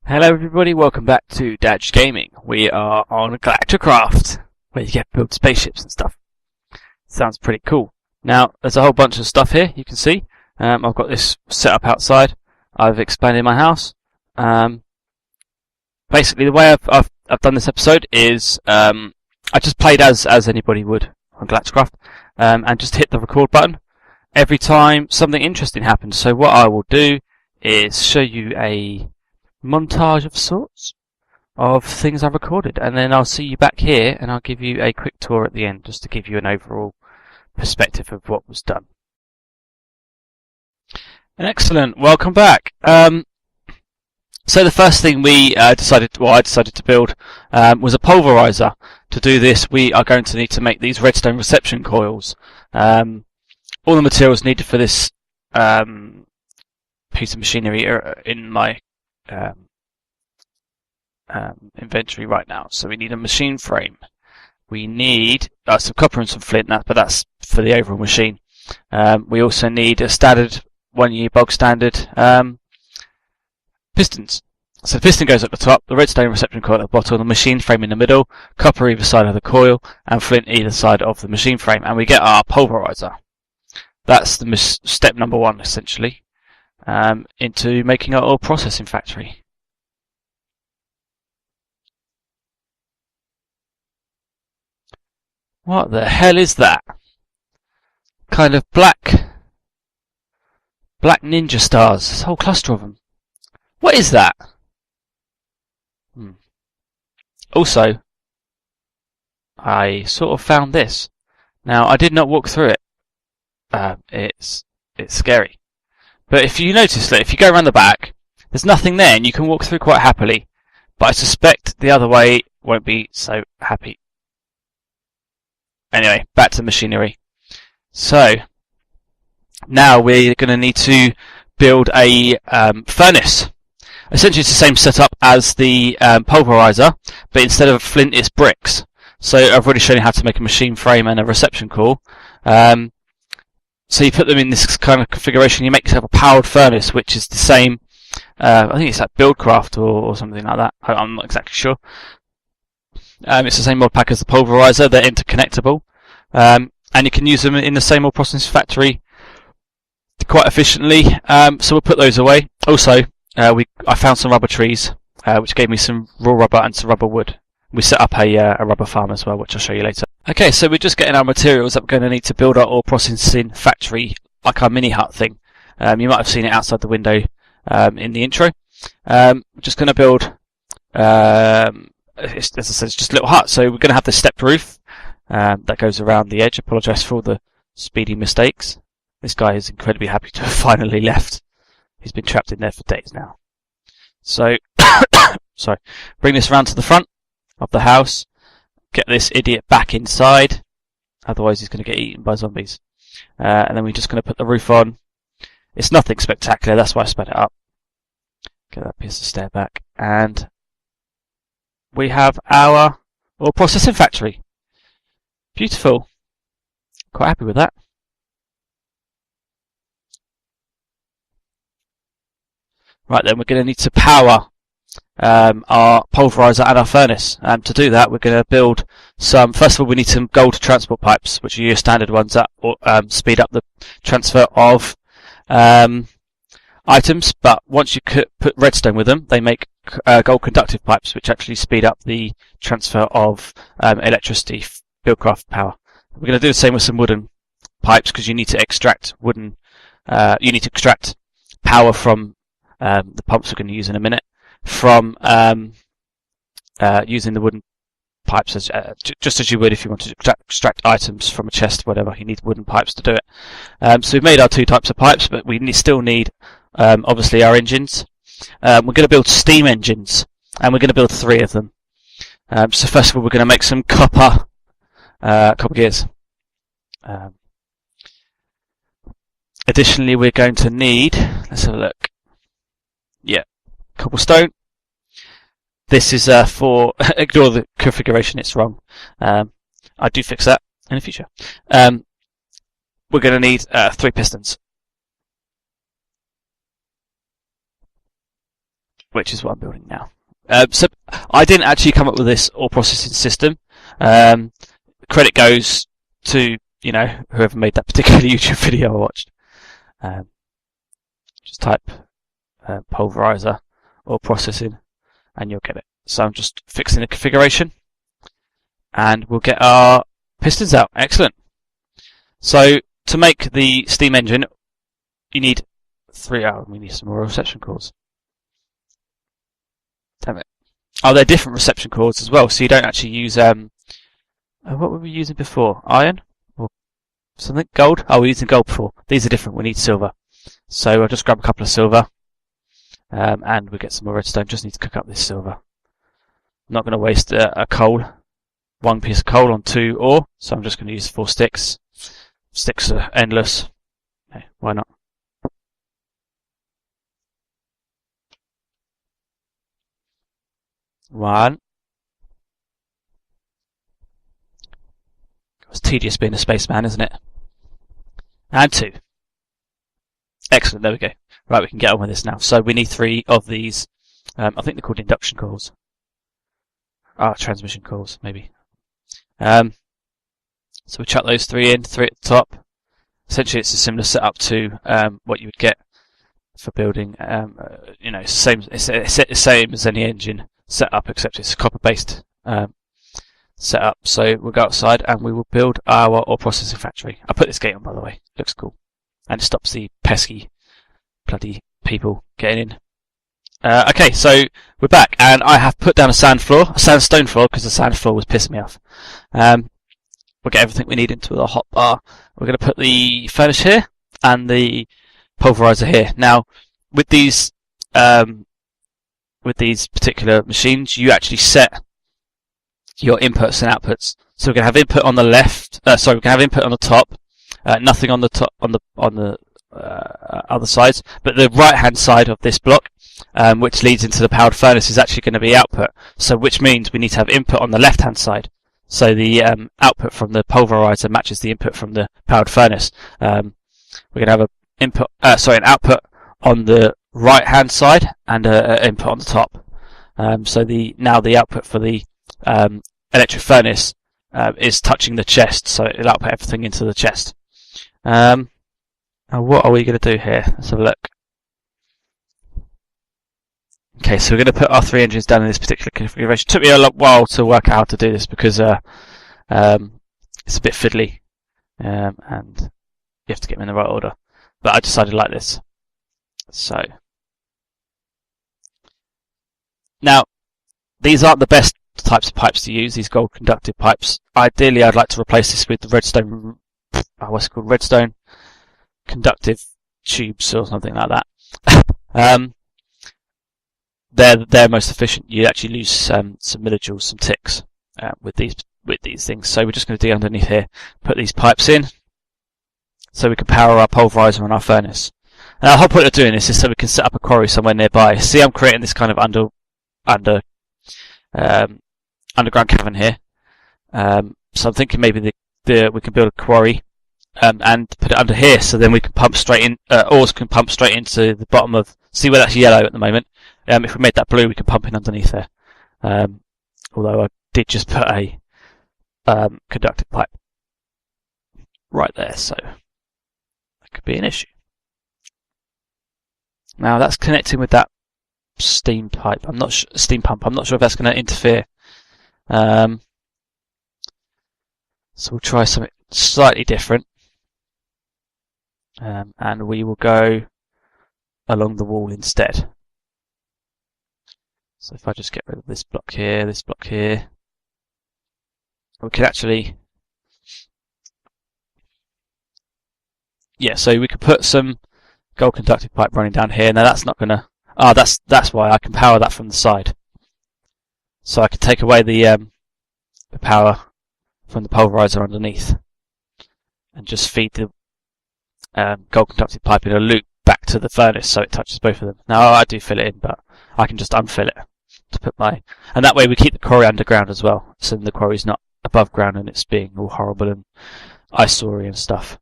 Hello everybody, welcome back to Dadgegaming. We are on Galacticraft, where you get to build spaceships and stuff. Sounds pretty cool. Now, there's a whole bunch of stuff here, you can see. I've got this set up outside. I've expanded my house. Basically, the way I've done this episode is I just played as anybody would on Galacticraft, and just hit the record button every time something interesting happens. So what I will do is show you a montage of sorts of things I've recorded, and then I'll see you back here and I'll give you a quick tour at the end just to give you an overall perspective of what was done. Excellent, welcome back. So the first thing I decided to build was a pulverizer. To do this, we are going to need to make these redstone reception coils. All the materials needed for this piece of machinery are in my inventory right now. So we need a machine frame. We need some copper and some flint, but that's for the overall machine. We also need a standard 1 year bog standard pistons. So the piston goes at the top, the redstone reception coil at the bottom, the machine frame in the middle, copper either side of the coil, and flint either side of the machine frame, and we get our pulverizer. That's the step number one, essentially, into making our ore processing factory. What the hell is that? Kind of black ninja stars. This whole cluster of them. What is that? Also, I sort of found this. Now, I did not walk through it. It's scary. But if you notice that if you go around the back, there's nothing there and you can walk through quite happily. But I suspect the other way won't be so happy. Anyway, back to the machinery. So, now we're going to need to build a furnace. Essentially it's the same setup as the pulverizer, but instead of flint it's bricks. So I've already shown you how to make a machine frame and a reception coil. So you put them in this kind of configuration, you make yourself a powered furnace, which is the same, I think it's like Buildcraft or something like that, I'm not exactly sure. It's the same mod pack as the pulverizer, they're interconnectable, and you can use them in the same ore processing factory quite efficiently, so we'll put those away. Also, I found some rubber trees, which gave me some raw rubber and some rubber wood. We set up a rubber farm as well, which I'll show you later. Okay, so we're just getting our materials that we're going to need to build our ore processing factory, like our mini hut thing. You might have seen it outside the window in the intro. We're just going to build, as I said, it's just a little hut. So we're going to have the stepped roof that goes around the edge. I apologise for all the speedy mistakes. This guy is incredibly happy to have finally left. He's been trapped in there for days now. So, sorry, bring this around to the front of the house. Get this idiot back inside. Otherwise he's going to get eaten by zombies. And then we're just going to put the roof on. It's nothing spectacular, that's why I sped it up. Get that piece of stair back. And we have our ore processing factory. Beautiful. Quite happy with that. Right then, we're going to need to power our pulverizer and our furnace. To do that, we're going to build some. First of all, we need some gold transport pipes, which are your standard ones that speed up the transfer of items. But once you put redstone with them, they make gold conductive pipes, which actually speed up the transfer of electricity, Buildcraft power. We're going to do the same with some wooden pipes because you need to extract wooden. You need to extract power from the pumps we're going to use in a minute from using the wooden pipes just as you would if you wanted to extract items from a chest or whatever. You need wooden pipes to do it. So we've made our two types of pipes, but we still need obviously our engines. We're going to build steam engines, and we're going to build 3 of them. So first of all, we're going to make some copper gears. Additionally, we're going to need, let's have a look. Yeah, cobblestone. This is for, ignore the configuration, it's wrong. I do fix that in the future. We're going to need 3 pistons. which is what I'm building now. So I didn't actually come up with this ore processing system. Credit goes to, you know, whoever made that particular YouTube video I watched. Just type pulverizer ore processing and you'll get it. So I'm just fixing the configuration and we'll get our pistons out. Excellent. So to make the steam engine, you need we need some more reception cores. Damn it. Oh, they're different reception cores as well, so you don't actually use what were we using before? Iron? Or something? Gold? Oh, we were using gold before. These are different, we need silver. So I'll just grab a couple of silver. And we'll get some more redstone. Just need to cook up this silver. I'm not going to waste a coal. One piece of coal on 2 ore, so I'm just going to use 4 sticks. Sticks are endless. Okay, why not? One. It's tedious being a spaceman, isn't it? And 2. Excellent, there we go. Right, we can get on with this now. So we need 3 of these. I think they're called induction cores. Transmission cores, maybe. So we chuck those 3 in, 3 at the top. Essentially, it's a similar setup to what you would get for building. You know, it's the same as any engine setup, except it's a copper-based setup. So we'll go outside and we will build our ore processing factory. I put this gate on, by the way. Looks cool, and it stops the pesky bloody people getting in. Okay, so we're back, and I have put down a sandstone floor, because the sand floor was pissing me off. We'll get everything we need into the hot bar. We're going to put the furnace here and the pulverizer here. Now, with these particular machines, you actually set your inputs and outputs. So we're going to have input on the left. We're going to have input on the top. Nothing on the top on the other sides, but the right-hand side of this block, which leads into the powered furnace, is actually going to be output. So, which means we need to have input on the left-hand side. So the output from the pulverizer matches the input from the powered furnace. We're going to have an output on the right-hand side and an input on the top. So now the output for the electric furnace is touching the chest, so it'll output everything into the chest. Now what are we going to do here? Let's have a look. Okay, so we're going to put our 3 engines down in this particular configuration. It took me a while to work out how to do this because it's a bit fiddly, and you have to get them in the right order. But I decided like this. So now these aren't the best types of pipes to use. These gold conductive pipes. Ideally, I'd like to replace this with the redstone. What's it called? Redstone conductive tubes or something like that. They're most efficient. You actually lose some millijoules, some ticks with these things. So we're just going to dig underneath here, put these pipes in, so we can power our pulverizer and our furnace. Now the whole point of doing this is so we can set up a quarry somewhere nearby. See, I'm creating this kind of underground cavern here. So I'm thinking maybe we can build a quarry and put it under here, so then we can pump straight in. Ores can pump straight into the bottom of. See where that's yellow at the moment. If we made that blue, we could pump in underneath there. Although I did just put a conductive pipe right there, so that could be an issue. Now that's connecting with that steam pipe. Steam pump. I'm not sure if that's going to interfere. So we'll try something slightly different, and we will go along the wall instead. So if I just get rid of this block here, we can actually, so we could put some gold conductive pipe running down here. Now that's not gonna, that's why I can power that from the side. So I can take away the power from the pulverizer underneath and just feed the gold conductive pipe in a loop back to the furnace so it touches both of them. Now I do fill it in, but I can just unfill it to put and that way we keep the quarry underground as well, so the quarry's not above ground and it's being all horrible and eyesore and stuff.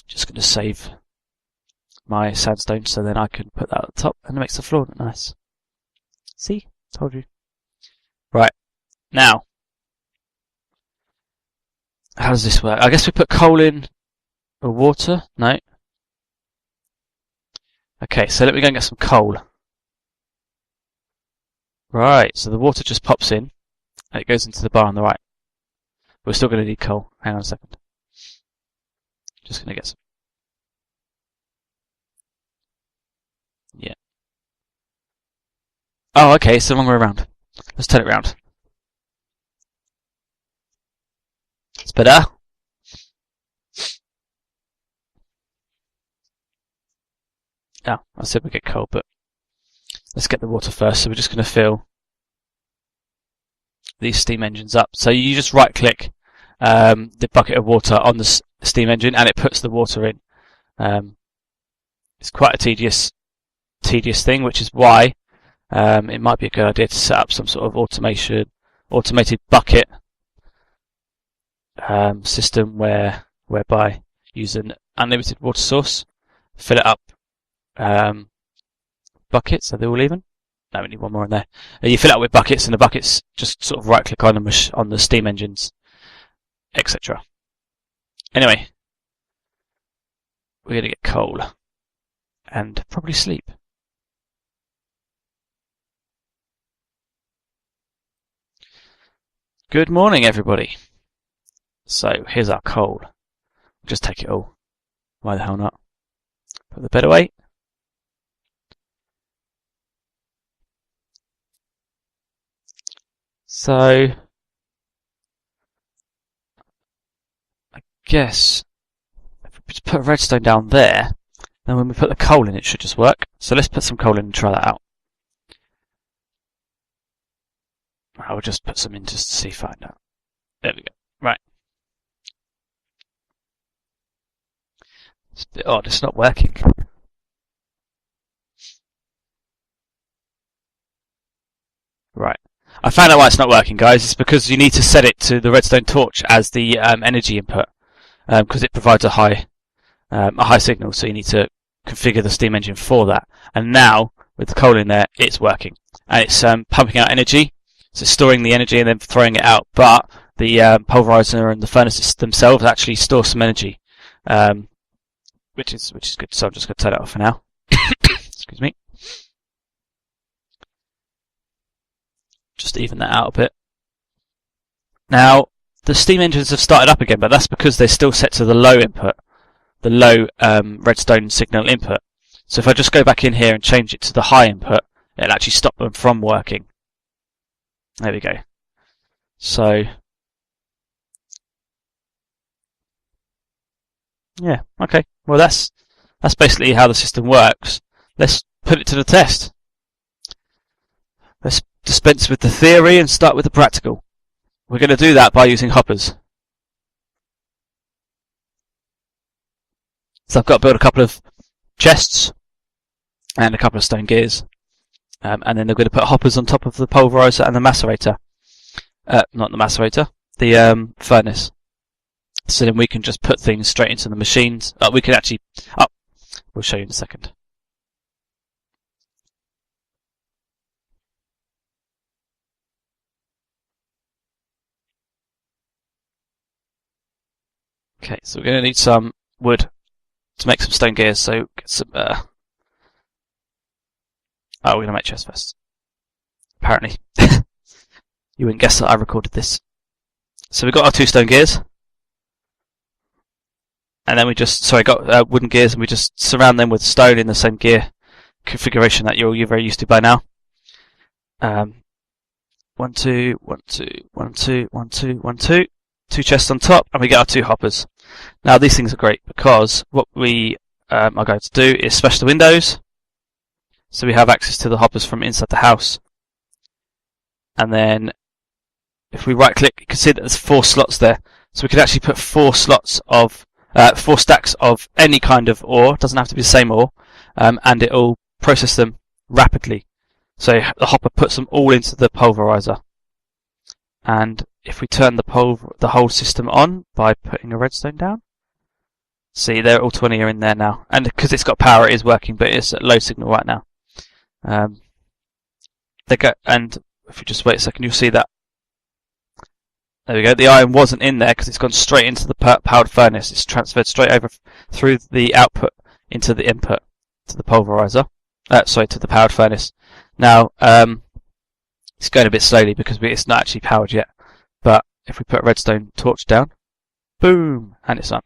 Just going to save my sandstone, so then I can put that at the top and it makes the floor look nice. See? Told you. Right. Now, how does this work? I guess we put coal in or water? No. Okay, so let me go and get some coal. Right, so the water just pops in and it goes into the bar on the right. We're still going to need coal. Hang on a second. Just going to get some. Yeah. Oh, okay, it's the wrong way around. Let's turn it around. It's better. Oh, I said we get coal, but let's get the water first. So we're just going to fill these steam engines up. So you just right click the bucket of water on the steam engine and it puts the water in. It's quite a tedious thing, which is why it might be a good idea to set up some sort of automated bucket system whereby use an unlimited water source, fill it up buckets. Are they all even? No, we need one more in there. You fill it up with buckets, and the buckets just sort of right click on the steam engines, etc. Anyway, we're going to get coal and probably sleep. Good morning, everybody. So here's our coal. Just take it all. Why the hell not? Put the bed away. So I guess if we just put redstone down there, then when we put the coal in, it should just work. So let's put some coal in and try that out. I'll just put some in just to see, find out. There we go. Right. It's a bit odd, it's not working. Right. I found out why it's not working, guys. It's because you need to set it to the redstone torch as the energy input, because it provides a high signal. So you need to configure the steam engine for that. And now with the coal in there, it's working, and it's pumping out energy. So storing the energy and then throwing it out. But the pulverizer and the furnaces themselves actually store some energy, which is good. So I'm just going to turn it off for now. Excuse me. Just even that out a bit. Now, the steam engines have started up again, but that's because they're still set to the low input, the low redstone signal input. So if I just go back in here and change it to the high input, it'll actually stop them from working. There we go. So, yeah, okay. Well, that's basically how the system works. Let's put it to the test. Let's dispense with the theory and start with the practical. We're going to do that by using hoppers. So I've got to build a couple of chests and a couple of stone gears. And then they're going to put hoppers on top of the pulverizer and the macerator. Not the macerator, the furnace. So then we can just put things straight into the machines. We can actually... Oh, we'll show you in a second. Okay, so we're going to need some wood to make some stone gears. So get some... Oh, we're going to make chests first. Apparently. You wouldn't guess that I recorded this. So we've got our 2 stone gears. And then we just... Sorry, got wooden gears, and we just surround them with stone in the same gear configuration that you're very used to by now. 1, 2, 1, 2, 1, 2, 1, 2, 1, 2. 2 chests on top, and we get our 2 hoppers. Now these things are great because what we are going to do is smash the windows, so we have access to the hoppers from inside the house. And then if we right click, you can see that there's 4 slots there, so we can actually put 4 slots of 4 stacks of any kind of ore. It doesn't have to be the same ore, and it'll process them rapidly. So the hopper puts them all into the pulverizer. And if we turn the whole system on by putting a redstone down, See, they're all 20 are in there now, and because it's got power, it is working, but it's at low signal right now. And if you just wait a second, you'll see that. There we go. The iron wasn't in there because it's gone straight into the powered furnace. It's transferred straight over through the output into the input to the pulverizer. To the powered furnace. Now, it's going a bit slowly because it's not actually powered yet. But if we put a redstone torch down, boom, and it's on.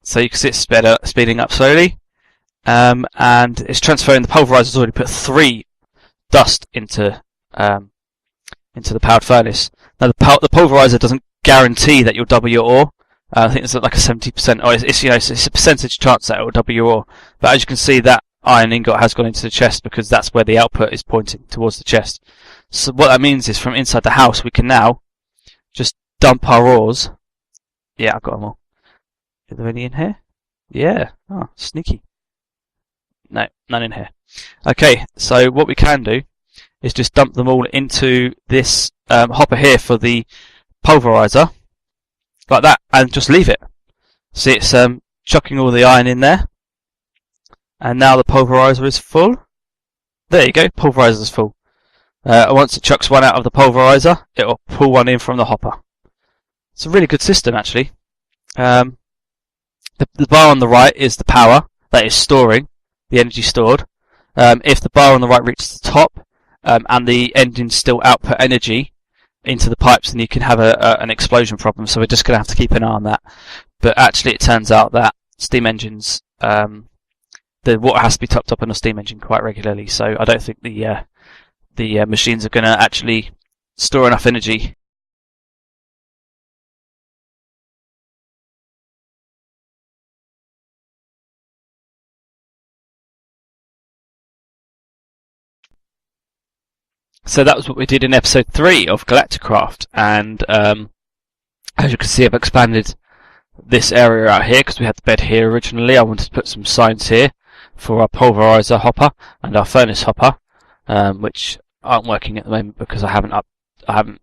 So you can see it's speeding up slowly, and it's transferring. The pulverizer's already put 3 dust into the powered furnace. Now the pulverizer doesn't guarantee that you'll double your ore. I think it's like a 70%, or it's a percentage chance that it will double your ore. But as you can see, that iron ingot has gone into the chest because that's where the output is pointing towards the chest. So what that means is from inside the house we can now just dump our ores. Yeah, I've got them all. Are there any in here? Yeah. Oh, sneaky. No, none in here. Okay, so what we can do is just dump them all into this hopper here for the pulverizer, like that, and just leave it. See, it's chucking all the iron in there, and now the pulverizer is full. There you go, pulverizer is full. Once it chucks one out of the pulverizer, it will pull one in from the hopper. It's a really good system, actually. The bar on the right is the power that is storing the energy stored. If the bar on the right reaches the top and the engines still output energy into the pipes, then you can have an explosion problem. So we're just going to have to keep an eye on that. But actually, it turns out that steam engines, the water has to be topped up on a steam engine quite regularly. So I don't think the machines are going to actually store enough energy. So that was what we did in episode 3 of Galacticraft, and as you can see, I've expanded this area out here because we had the bed here originally. I wanted to put some signs here for our pulverizer hopper and our furnace hopper, which aren't working at the moment because I haven't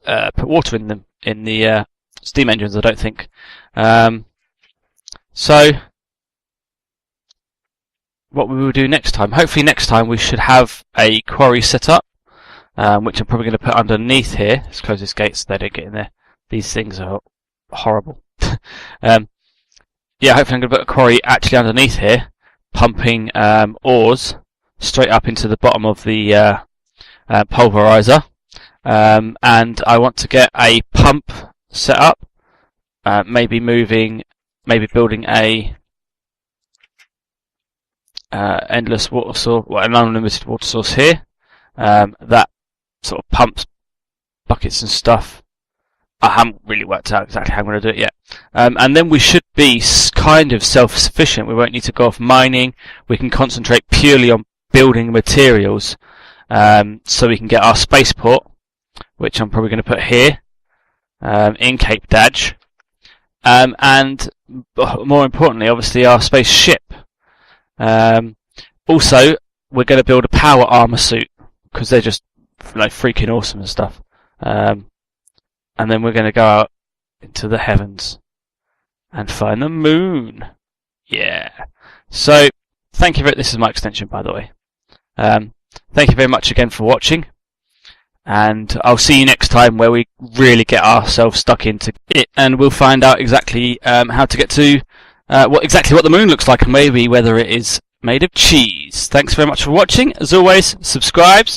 put water in them in the steam engines, I don't think. So what we will do next time, hopefully next time we should have a quarry set up. Which I'm probably going to put underneath here. Let's close this gate so they don't get in there. These things are horrible. Yeah, hopefully I'm going to put a quarry actually underneath here, pumping ores straight up into the bottom of the pulverizer. And I want to get a pump set up, maybe building a endless water source, an unlimited water source here. That sort of pumps buckets and stuff. I haven't really worked out exactly how I'm going to do it yet. And then we should be kind of self-sufficient. We won't need to go off mining. We can concentrate purely on building materials, so we can get our spaceport, which I'm probably going to put here, in Cape Dadge. And more importantly, obviously, our spaceship. Also, we're going to build a power armor suit, because they're just like freaking awesome and stuff. And then we're going to go out into the heavens and find the moon. Yeah. So, thank you this is my extension, by the way. Thank you very much again for watching. And I'll see you next time where we really get ourselves stuck into it, and we'll find out exactly how to get to what the moon looks like, and maybe whether it is made of cheese. Thanks very much for watching. As always, subscribe.